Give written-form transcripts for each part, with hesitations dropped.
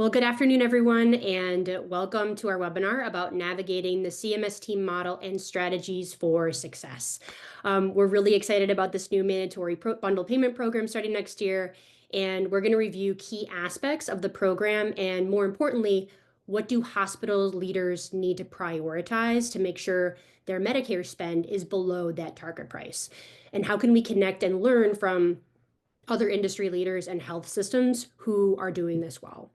Well, good afternoon, everyone, and welcome to our webinar about navigating the CMS team model and strategies for success. We're really excited about this new mandatory bundle payment program starting next year, and we're going to review key aspects of the program and, more importantly, what do hospital leaders need to prioritize to make sure their Medicare spend is below that target price? And how can we connect and learn from other industry leaders and health systems who are doing this well?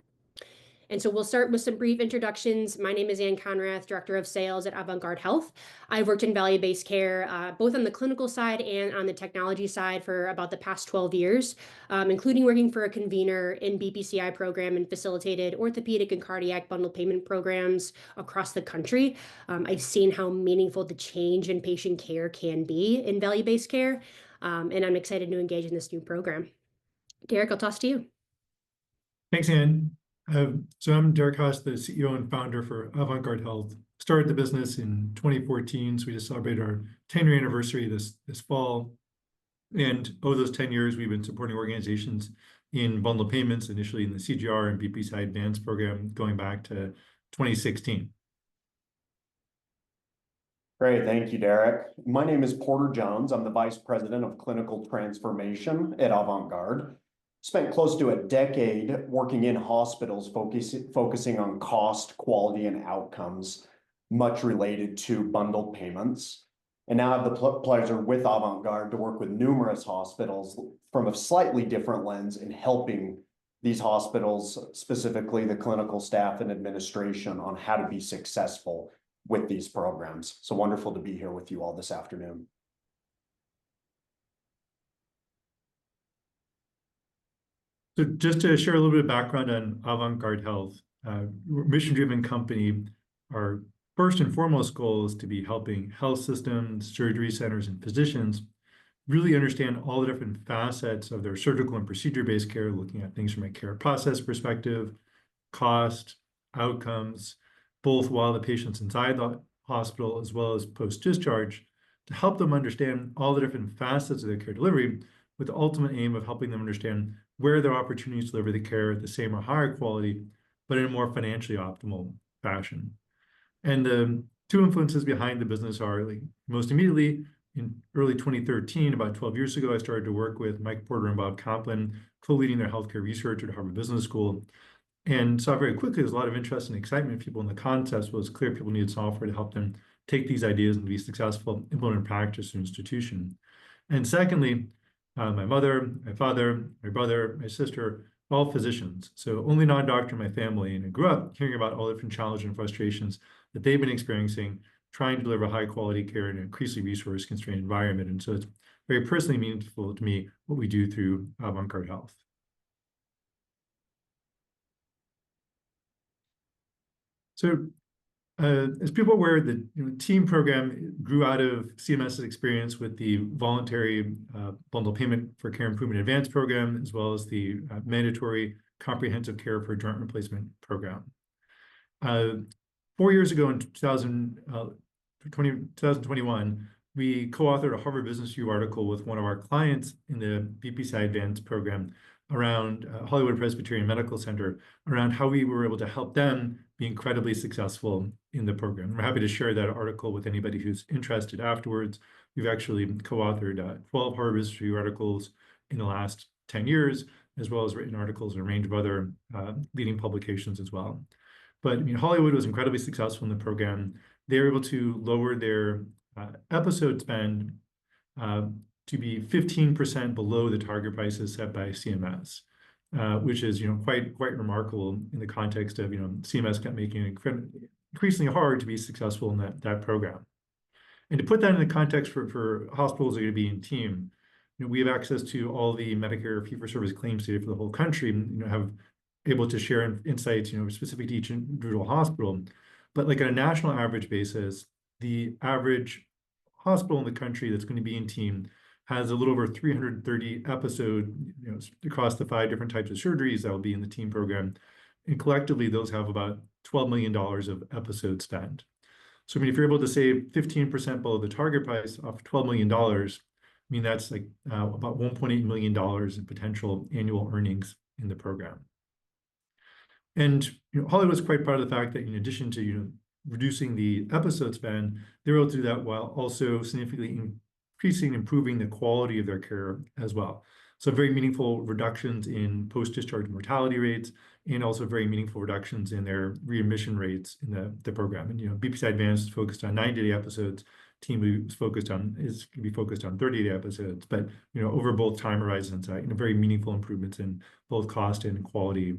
And so we'll start with some brief introductions. My name is Ann Conrath, Director of Sales at Avant-garde Health. I've worked in value-based care, both on the clinical side and on the technology side for about the past 12 years, including working for a convener in BPCI program and facilitated orthopedic and cardiac bundle payment programs across the country. I've seen how meaningful the change in patient care can be in value-based care, and I'm excited to engage in this new program. Derek, I'll toss to you. Thanks, Ann. So I'm Derek Haas, the CEO and founder for Avant-garde Health. Started the business in 2014, so we just celebrated our 10-year anniversary this fall. And over those 10 years, we've been supporting organizations in bundle payments, initially in the CGR and BPCI Advanced program, going back to 2016. Great, thank you, Derek. My name is Porter Jones. I'm the Vice President of Clinical Transformation at Avant-garde. Spent close to a decade working in hospitals, focusing on cost, quality, and outcomes, much related to bundled payments. And now I have the pleasure with Avant-garde to work with numerous hospitals from a slightly different lens in helping these hospitals, specifically the clinical staff and administration, on how to be successful with these programs. So wonderful to be here with you all this afternoon. So just to share a little bit of background on Avant-garde Health, we're a mission-driven company. Our first and foremost goal is to be helping health systems, surgery centers, and physicians really understand all the different facets of their surgical and procedure-based care, looking at things from a care process perspective, cost, outcomes, both while the patient's inside the hospital as well as post-discharge, to help them understand all the different facets of their care delivery, with the ultimate aim of helping them understand where there are opportunities to deliver the care at the same or higher quality, but in a more financially optimal fashion. And the two influences behind the business are, like, most immediately, in early 2013, about 12 years ago, I started to work with Mike Porter and Bob Kaplan, co-leading their healthcare research at Harvard Business School, and saw very quickly there's a lot of interest and excitement people in the concepts. Was clear people needed software to help them take these ideas and be successful, implement in practice or institution. And secondly, my mother, my father, my brother, my sister, all physicians. So only non-doctor in my family. And I grew up hearing about all the different challenges and frustrations that they've been experiencing trying to deliver high quality care in an increasingly resource constrained environment. And so it's very personally meaningful to me what we do through Avant-garde Health. So as people are aware, the team program grew out of CMS's experience with the voluntary bundle payment for care improvement advanced program, as well as the mandatory comprehensive care for joint replacement program. 4 years ago in 2021, we co-authored a Harvard Business Review article with one of our clients in the BPCI Advanced program around Hollywood Presbyterian Medical Center, around how we were able to help them be incredibly successful in the program. We're happy to share that article with anybody who's interested afterwards. We've actually co-authored 12 Harvard Business Review articles in the last 10 years, as well as written articles in a range of other leading publications as well. But I mean, Hollywood was incredibly successful in the program. They were able to lower their episode spend to be 15% below the target prices set by CMS, which is quite remarkable in the context of CMS kept making it increasingly hard to be successful in that program. And to put that in the context for hospitals that are going to be in team, we have access to all the Medicare fee-for-service claims data for the whole country, and have able to share insights specific to each individual hospital. But like on a national average basis, the average hospital in the country that's going to be in team has a little over 330 episode, across the 5 different types of surgeries that will be in the team program. And collectively, those have about $12 million of episode spend. So I mean, if you're able to save 15% below the target price off $12 million, I mean, that's like about $1.8 million in potential annual earnings in the program. And Hollywood's quite proud of the fact that in addition to reducing the episode spend, they're able to do that while also significantly increasing and improving the quality of their care as well. So very meaningful reductions in post-discharge mortality rates, and also very meaningful reductions in their readmission rates in the program. And BPCI Advanced is focused on 90-day episodes. Team is going to be focused on 30-day episodes, but over both time horizons, very meaningful improvements in both cost and quality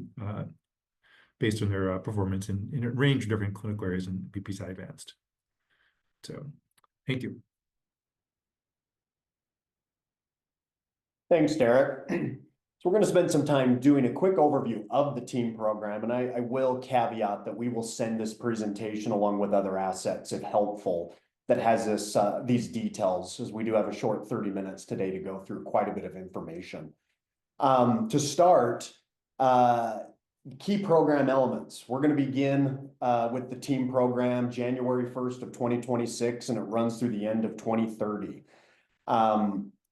based on their performance in a range of different clinical areas in BPCI Advanced. So, thank you. Thanks, Derek. So we're going to spend some time doing a quick overview of the team program, and I will caveat that we will send this presentation along with other assets, if helpful, that has these details, as we do have a short 30 minutes today to go through quite a bit of information. To start, key program elements. We're going to begin with the team program January 1st of 2026, and it runs through the end of 2030.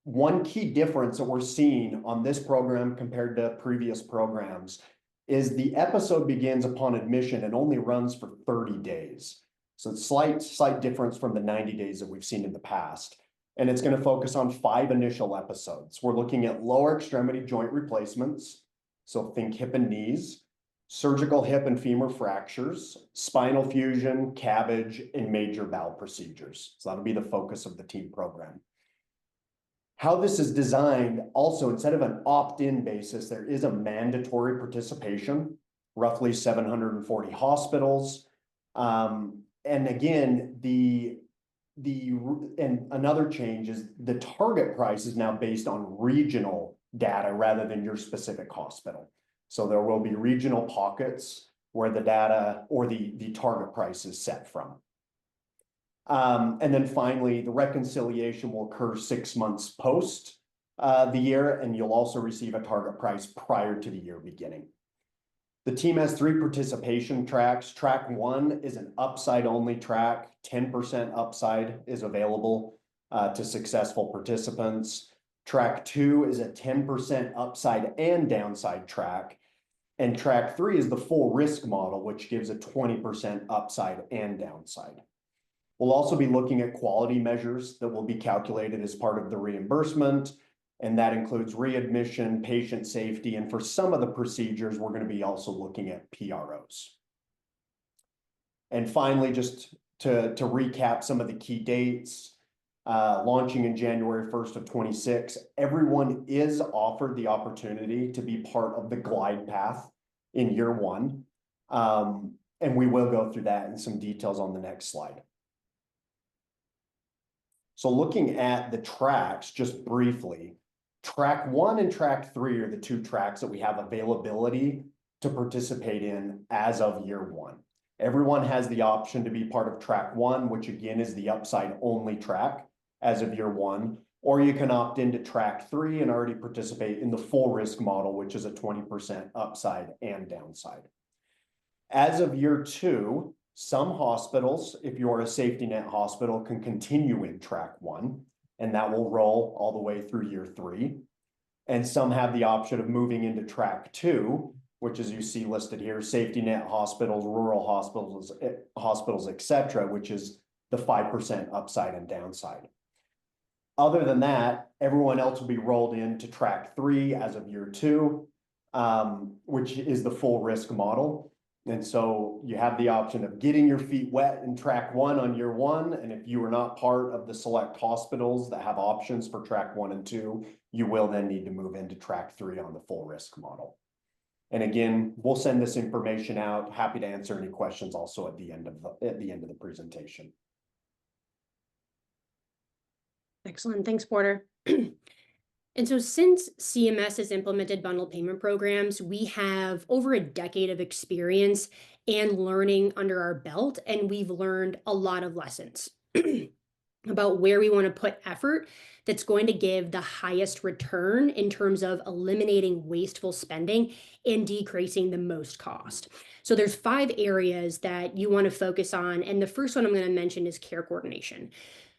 One key difference that we're seeing on this program compared to previous programs is the episode begins upon admission and only runs for 30 days. So it's slight difference from the 90 days that we've seen in the past. And it's going to focus on 5 initial episodes. We're looking at lower extremity joint replacements. So think hip and knees, surgical hip and femur fractures, spinal fusion, cabbage, and major bowel procedures. So that'll be the focus of the team program. How this is designed, also, instead of an opt-in basis, there is a mandatory participation, roughly 740 hospitals. And again, and another change is the target price is now based on regional data rather than your specific hospital. So there will be regional pockets where the data or the target price is set from. And then finally, the reconciliation will occur 6 months post the year, and you'll also receive a target price prior to the year beginning. The team has 3 participation tracks. Track 1 is an upside-only track. 10% upside is available to successful participants. Track 2 is a 10% upside and downside track. And track 3 is the full risk model, which gives a 20% upside and downside. We'll also be looking at quality measures that will be calculated as part of the reimbursement, and that includes readmission, patient safety, and for some of the procedures, we're going to be also looking at PROs. And finally, just to recap some of the key dates, launching in January 1st of 26, everyone is offered the opportunity to be part of the glide path in year 1, and we will go through that in some details on the next slide. So looking at the tracks, just briefly, track 1 and track 3 are the 2 tracks that we have availability to participate in as of year 1. Everyone has the option to be part of track 1, which again is the upside only track as of year 1, or you can opt into track 3 and already participate in the full risk model, which is a 20% upside and downside. As of year 2, some hospitals, if you're a safety net hospital, can continue in track 1, and that will roll all the way through year 3. And some have the option of moving into track 2, which, as you see listed here, safety net hospitals, rural hospitals, etc., which is the 5% upside and downside. Other than that, everyone else will be rolled into track 3 as of year 2, which is the full risk model. And so you have the option of getting your feet wet in track 1 on year 1. And if you are not part of the select hospitals that have options for track 1 and 2, you will then need to move into track 3 on the full risk model. And again, we'll send this information out. Happy to answer any questions also at the end of the presentation. Excellent. Thanks, Porter. And so since CMS has implemented bundled payment programs, we have over a decade of experience and learning under our belt, and we've learned a lot of lessons about where we want to put effort that's going to give the highest return in terms of eliminating wasteful spending and decreasing the most cost. So there's 5 areas that you want to focus on, and the first one I'm going to mention is care coordination.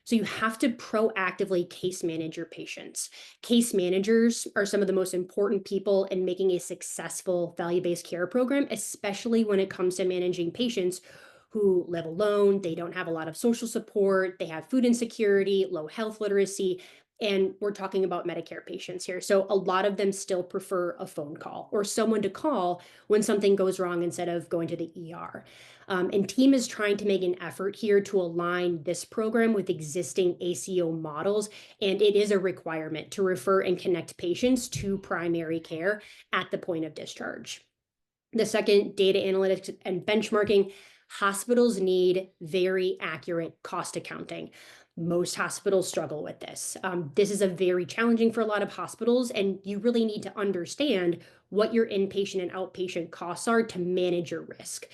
So you have to proactively case manage your patients. Case managers are some of the most important people in making a successful value-based care program, especially when it comes to managing patients who live alone, they don't have a lot of social support, they have food insecurity, low health literacy, and we're talking about Medicare patients here. So a lot of them still prefer a phone call or someone to call when something goes wrong instead of going to the ER. And TEAM is trying to make an effort here to align this program with existing ACO models, and it is a requirement to refer and connect patients to primary care at the point of discharge. The second, data analytics and benchmarking. Hospitals need very accurate cost accounting. Most hospitals struggle with this. This is a very challenging for a lot of hospitals, and you really need to understand what your inpatient and outpatient costs are to manage your risk.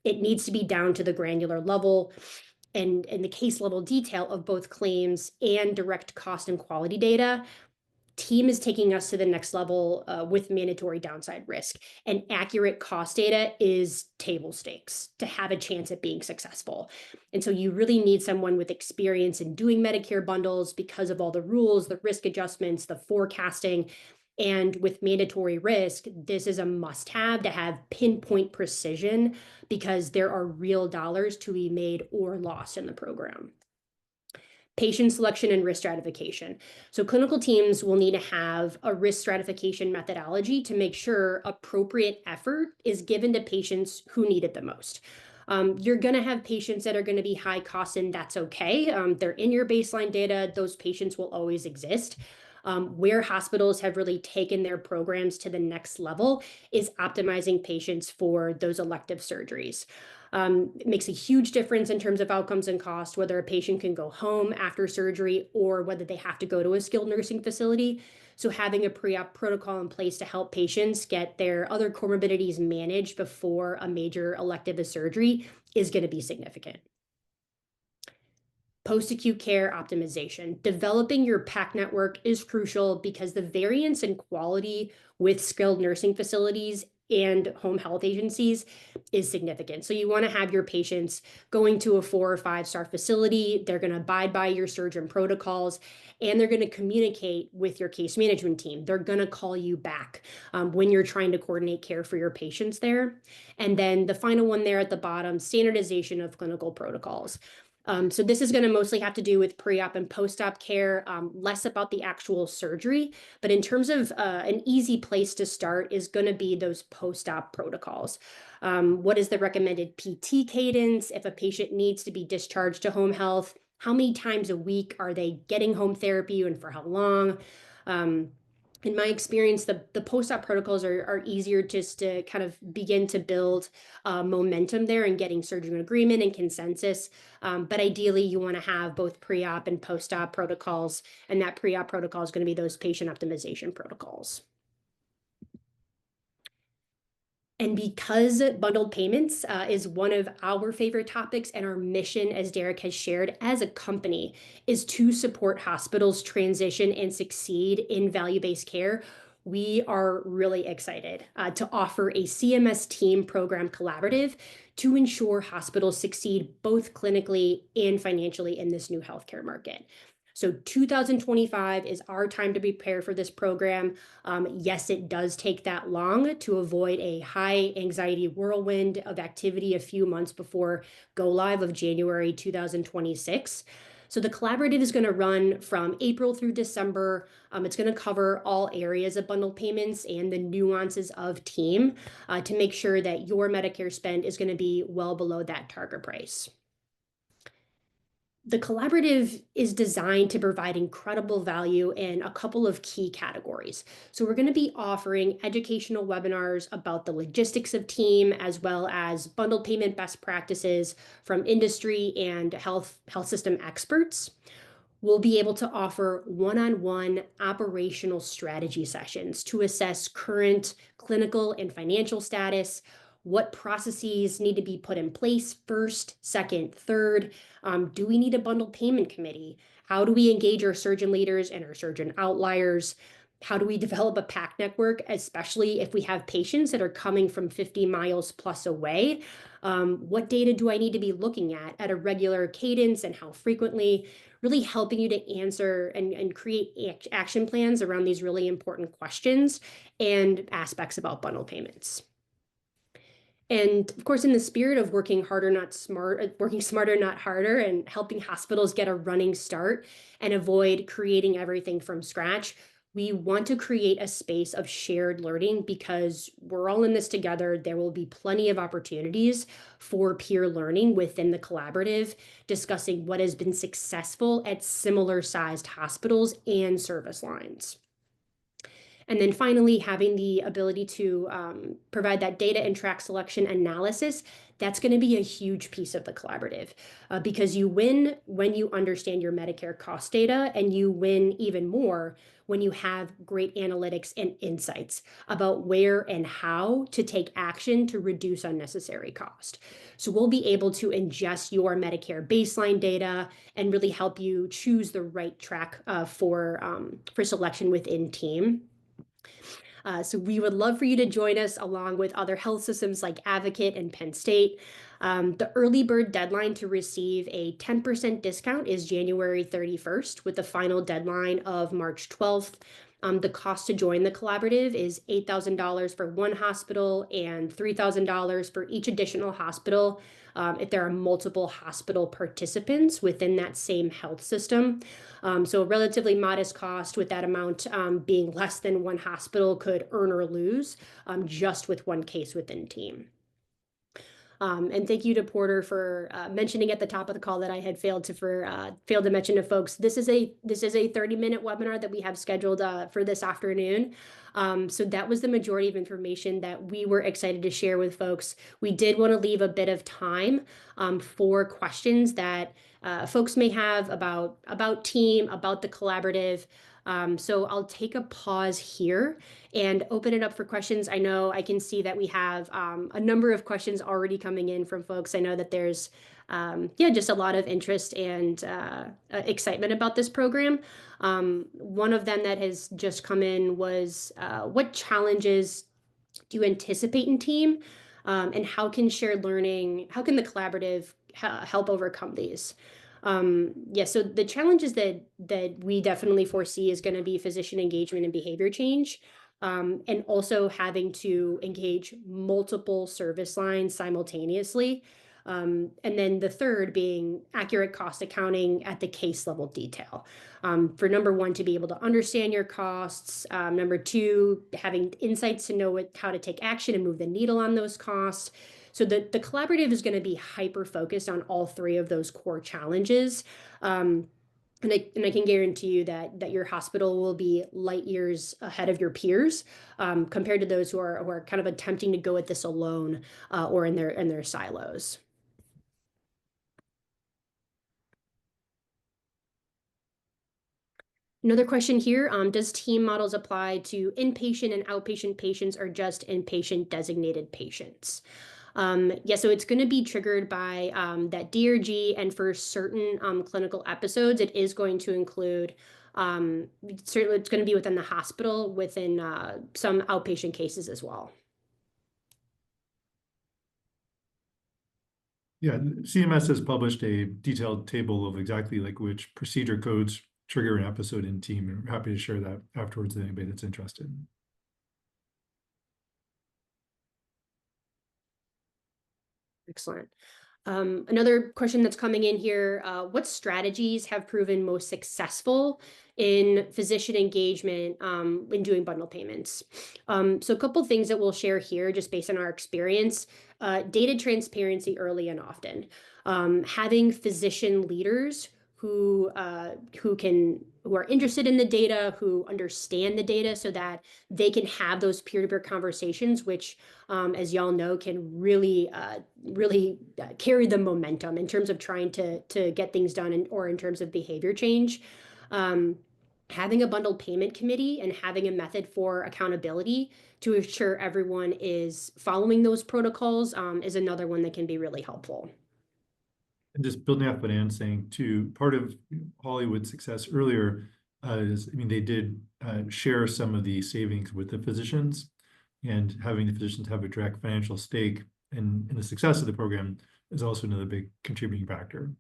It needs to be down to the granular level and the case level detail of both claims and direct cost and quality data. TEAM is taking us to the next level with mandatory downside risk, and accurate cost data is table stakes to have a chance at being successful. And so you really need someone with experience in doing Medicare bundles because of all the rules, the risk adjustments, the forecasting. And with mandatory risk, this is a must-have to have pinpoint precision because there are real dollars to be made or lost in the program. Patient selection and risk stratification. So clinical teams will need to have a risk stratification methodology to make sure appropriate effort is given to patients who need it the most. You're going to have patients that are going to be high cost, and that's okay. They're in your baseline data. Those patients will always exist. Where hospitals have really taken their programs to the next level is optimizing patients for those elective surgeries. It makes a huge difference in terms of outcomes and cost, whether a patient can go home after surgery or whether they have to go to a skilled nursing facility. So having a pre-op protocol in place to help patients get their other comorbidities managed before a major elective surgery is going to be significant. Post-acute care optimization. Developing your PAC network is crucial because the variance in quality with skilled nursing facilities and home health agencies is significant. So you want to have your patients going to a 4 or 5-star facility. They're going to abide by your surgeon protocols, and they're going to communicate with your case management team. They're going to call you back when you're trying to coordinate care for your patients there. And then the final one there at the bottom, standardization of clinical protocols. So this is going to mostly have to do with pre-op and post-op care, less about the actual surgery. But in terms of an easy place to start is going to be those post-op protocols. What is the recommended PT cadence if a patient needs to be discharged to home health? How many times a week are they getting home therapy and for how long? In my experience, the post-op protocols are easier just to kind of begin to build momentum there and getting surgeon agreement and consensus. But ideally, you want to have both pre-op and post-op protocols, and that pre-op protocol is going to be those patient optimization protocols. And because bundled payments is one of our favorite topics, and our mission, as Derek has shared, as a company, is to support hospitals transition and succeed in value-based care, we are really excited to offer a CMS Team Program collaborative to ensure hospitals succeed both clinically and financially in this new healthcare market. So 2025 is our time to prepare for this program. Yes, it does take that long to avoid a high anxiety whirlwind of activity a few months before go live of January 2026. So the collaborative is going to run from April through December. It's going to cover all areas of bundled payments and the nuances of TEAM to make sure that your Medicare spend is going to be well below that target price. The collaborative is designed to provide incredible value in a couple of key categories. So we're going to be offering educational webinars about the logistics of TEAM, as well as bundled payment best practices from industry and health system experts. We'll be able to offer one-on-one operational strategy sessions to assess current clinical and financial status, what processes need to be put in place first, second, third. Do we need a bundled payment committee? How do we engage our surgeon leaders and our surgeon outliers? How do we develop a PAC network, especially if we have patients that are coming from 50 miles plus away? What data do I need to be looking at a regular cadence and how frequently? Really helping you to answer and create action plans around these really important questions and aspects about bundle payments. And of course, in the spirit of working harder, not smart, working smarter, not harder, and helping hospitals get a running start and avoid creating everything from scratch, we want to create a space of shared learning because we're all in this together. There will be plenty of opportunities for peer learning within the collaborative, discussing what has been successful at similar sized hospitals and service lines. And then finally, having the ability to provide that data and track selection analysis, that's going to be a huge piece of the collaborative because you win when you understand your Medicare cost data, and you win even more when you have great analytics and insights about where and how to take action to reduce unnecessary cost. So we'll be able to ingest your Medicare baseline data and really help you choose the right track for selection within team. So we would love for you to join us along with other health systems like Advocate and Penn State. The early bird deadline to receive a 10% discount is January 31st, with the final deadline of March 12th. The cost to join the collaborative is $8,000 for one hospital and $3,000 for each additional hospital if there are multiple hospital participants within that same health system. So a relatively modest cost, with that amount being less than one hospital could earn or lose just with one case within team. And thank you to Porter for mentioning at the top of the call that I had failed to mention to folks. This is a 30-minute webinar that we have scheduled for this afternoon. So that was the majority of information that we were excited to share with folks. We did want to leave a bit of time for questions that folks may have about team, about the collaborative. So I'll take a pause here and open it up for questions. I know I can see that we have a number of questions already coming in from folks. I know that there's just a lot of interest and excitement about this program. One of them that has just come in was what challenges do you anticipate in team, and how can the collaborative help overcome these? So the challenges that we definitely foresee is going to be physician engagement and behavior change, and also having to engage multiple service lines simultaneously. And then the third being accurate cost accounting at the case level detail. For number one, to be able to understand your costs. Number two, having insights to know how to take action and move the needle on those costs. So the collaborative is going to be hyper focused on all three of those core challenges. And I can guarantee you that your hospital will be light years ahead of your peers compared to those who are kind of attempting to go at this alone or in their silos. Another question here, does team models apply to inpatient and outpatient patients or just inpatient designated patients? So it's going to be triggered by that DRG, and for certain clinical episodes, it is going to include, certainly it's going to be within the hospital, within some outpatient cases as well. Yeah, CMS has published a detailed table of exactly like which procedure codes trigger an episode in team. We're happy to share that afterwards with anybody that's interested. Excellent. Another question that's coming in here, what strategies have proven most successful in physician engagement in doing bundle payments? So a couple things that we'll share here just based on our experience. Data transparency early and often. Having physician leaders who are interested in the data, who understand the data, so that they can have those peer-to-peer conversations, which, as y'all know, can really carry the momentum in terms of trying to get things done or in terms of behavior change. Having a bundled payment committee and having a method for accountability to ensure everyone is following those protocols is another one that can be really helpful. And just building off what Ann's saying too, part of Hollywood's success earlier is, I mean, they did share some of the savings with the physicians, and having the physicians have a direct financial stake in the success of the program is also another big contributing factor.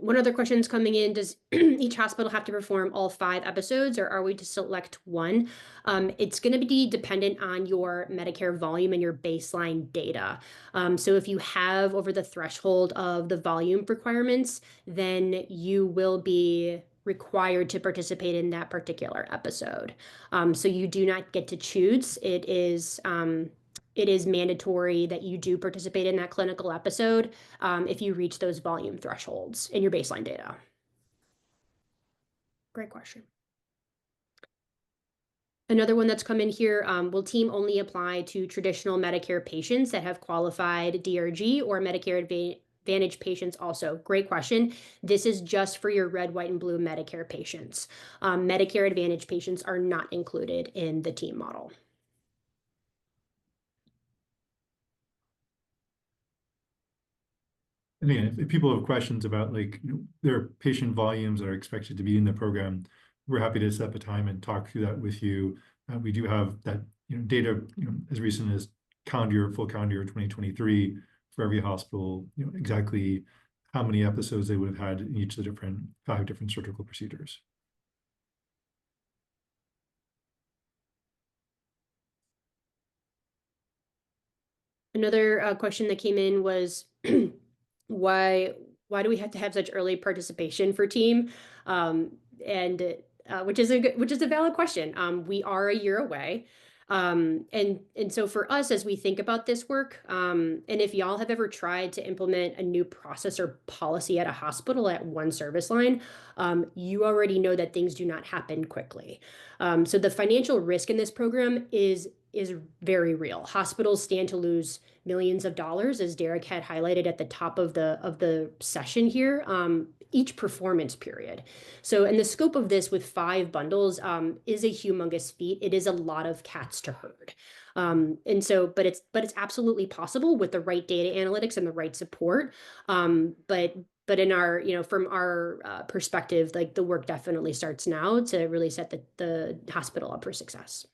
One other question is coming in: does each hospital have to perform all 5 episodes, or are we to select one? It's going to be dependent on your Medicare volume and your baseline data. So if you have over the threshold of the volume requirements, then you will be required to participate in that particular episode. So you do not get to choose. It is mandatory that you do participate in that clinical episode if you reach those volume thresholds in your baseline data. Great question. Another one that's come in here, will team only apply to traditional Medicare patients that have qualified DRG, or Medicare Advantage patients also? Great question. This is just for your red, white, and blue Medicare patients. Medicare Advantage patients are not included in the team model. And again, if people have questions about their patient volumes that are expected to be in the program, we're happy to set up a time and talk through that with you. We do have that data as recent as full calendar year 2023 for every hospital, exactly how many episodes they would have had in each of the 5 different surgical procedures. Another question that came in was why do we have to have such early participation for team? Which is a valid question. We are a year away. And so for us, as we think about this work, and if y'all have ever tried to implement a new process or policy at a hospital at one service line, you already know that things do not happen quickly. So the financial risk in this program is very real. Hospitals stand to lose millions of dollars, as Derek had highlighted at the top of the session here, each performance period. So, and the scope of this with 5 bundles is a humongous feat. It is a lot of cats to herd. And so, but it's absolutely possible with the right data analytics and the right support. But in our, from our perspective, the work definitely starts now to really set the hospital up for success.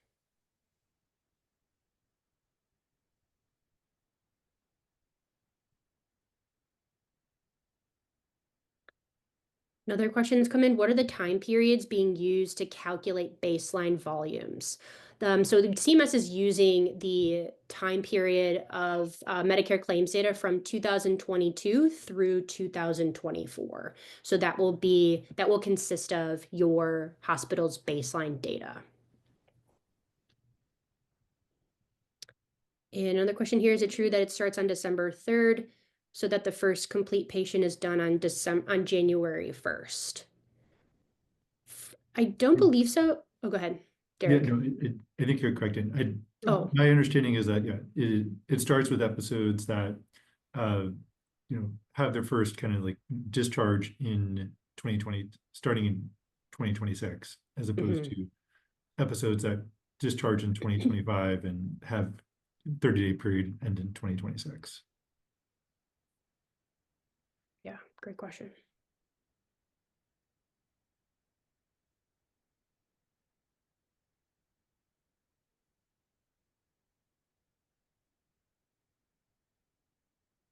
Another question's come in: what are the time periods being used to calculate baseline volumes? So the CMS is using the time period of Medicare claims data from 2022 through 2024. So that will consist of your hospital's baseline data. And another question here: is it true that it starts on December 3rd, so that the first complete patient is done on January 1st? I don't believe so. Oh, go ahead, Derek. Yeah, no, I think you're correct. And Oh. My understanding is that it starts with episodes that have their first kind of discharge in 2020, starting in 2026, as opposed to episodes that discharge in 2025 and have 30-day period end in 2026. Yeah, great question.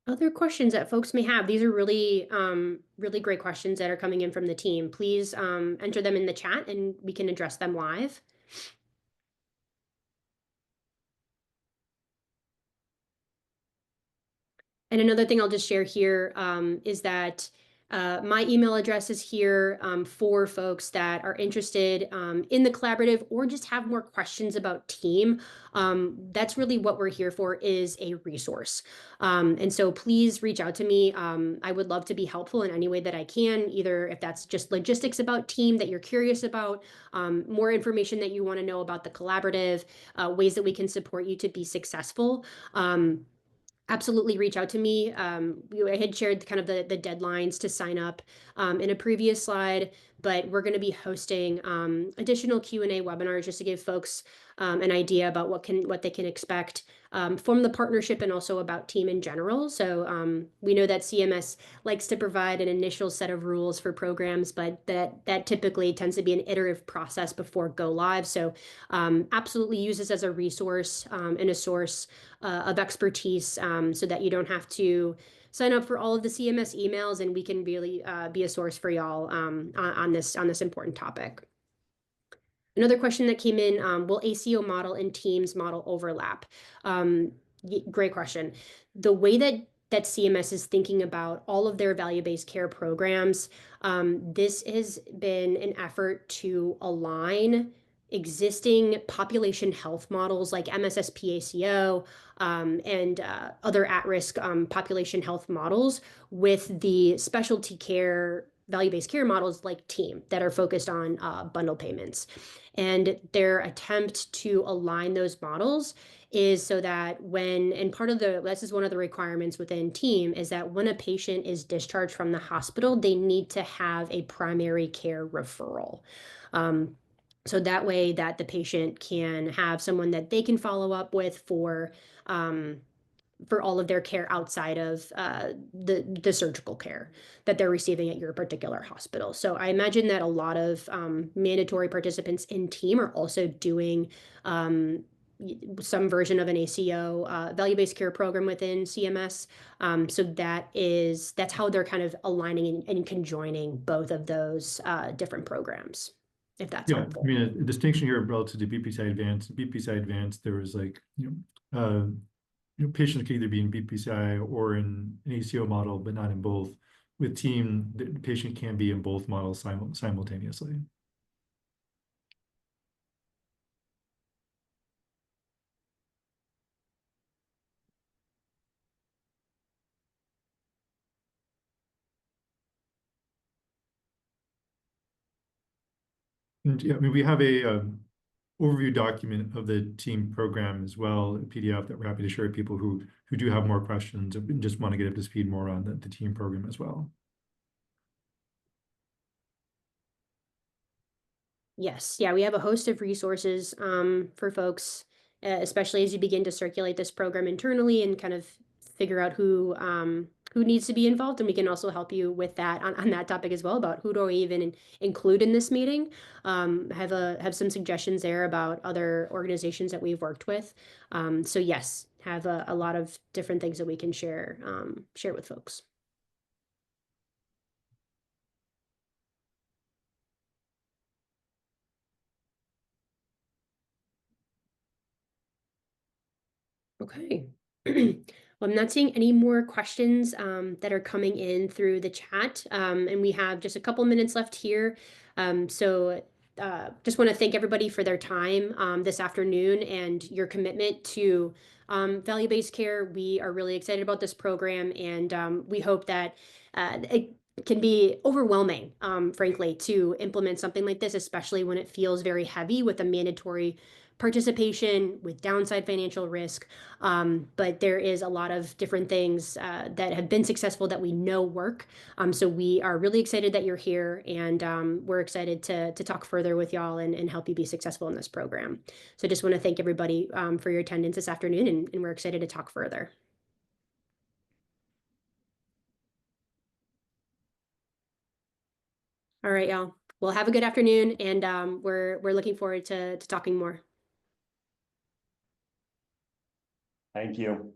Other questions that folks may have. These are really, really great questions that are coming in from the team. Please enter them in the chat and we can address them live. And another thing I'll just share here is that my email address is here for folks that are interested in the collaborative or just have more questions about team. That's really what we're here for, is a resource. And so please reach out to me. I would love to be helpful in any way that I can, either if that's just logistics about team that you're curious about, more information that you want to know about the collaborative, ways that we can support you to be successful. Absolutely reach out to me. I had shared kind of the deadlines to sign up in a previous slide, but we're going to be hosting additional Q&A webinars just to give folks an idea about what they can expect from the partnership and also about team in general. So we know that CMS likes to provide an initial set of rules for programs, but that typically tends to be an iterative process before go live. So absolutely use this as a resource and a source of expertise so that you don't have to sign up for all of the CMS emails, and we can really be a source for y'all on this important topic. Another question that came in, will ACO model and Teams model overlap? Great question. The way that CMS is thinking about all of their value-based care programs, this has been an effort to align existing population health models like MSSP-ACO and other at-risk population health models with the specialty care value-based care models like TEAM that are focused on bundle payments. And their attempt to align those models is so that this is one of the requirements within TEAM, is that when a patient is discharged from the hospital, they need to have a primary care referral. So that way that the patient can have someone that they can follow up with for all of their care outside of the surgical care that they're receiving at your particular hospital. So I imagine that a lot of mandatory participants in TEAM are also doing some version of an ACO value-based care program within CMS. So that's how they're kind of aligning and conjoining both of those different programs, if that's helpful. I mean, a distinction here relative to BPCI Advanced. BPCI Advanced, there was like, patients can either be in BPCI or in an ACO model, but not in both. With TEAM, the patient can be in both models simultaneously. And yeah, I mean, we have a overview document of the TEAM program as well, a PDF that we're happy to share with people who do have more questions and just want to get up to speed more on the TEAM program as well. Yes, yeah, we have a host of resources for folks, especially as you begin to circulate this program internally and kind of figure out who needs to be involved. And we can also help you with that on that topic as well, about who do we even include in this meeting. Have some suggestions there about other organizations that we've worked with. So yes, have a lot of different things that we can share with folks. Okay. Well, I'm not seeing any more questions that are coming in through the chat. And we have just a couple minutes left here. So just want to thank everybody for their time this afternoon and your commitment to value-based care. We are really excited about this program, and we hope that it can be overwhelming, frankly, to implement something like this, especially when it feels very heavy with a mandatory participation with downside financial risk. But there is a lot of different things that have been successful that we know work. So we are really excited that you're here, and we're excited to talk further with y'all and help you be successful in this program. So just want to thank everybody for your attendance this afternoon, and we're excited to talk further. All right, y'all. Well, have a good afternoon, and we're looking forward to talking more. Thank you.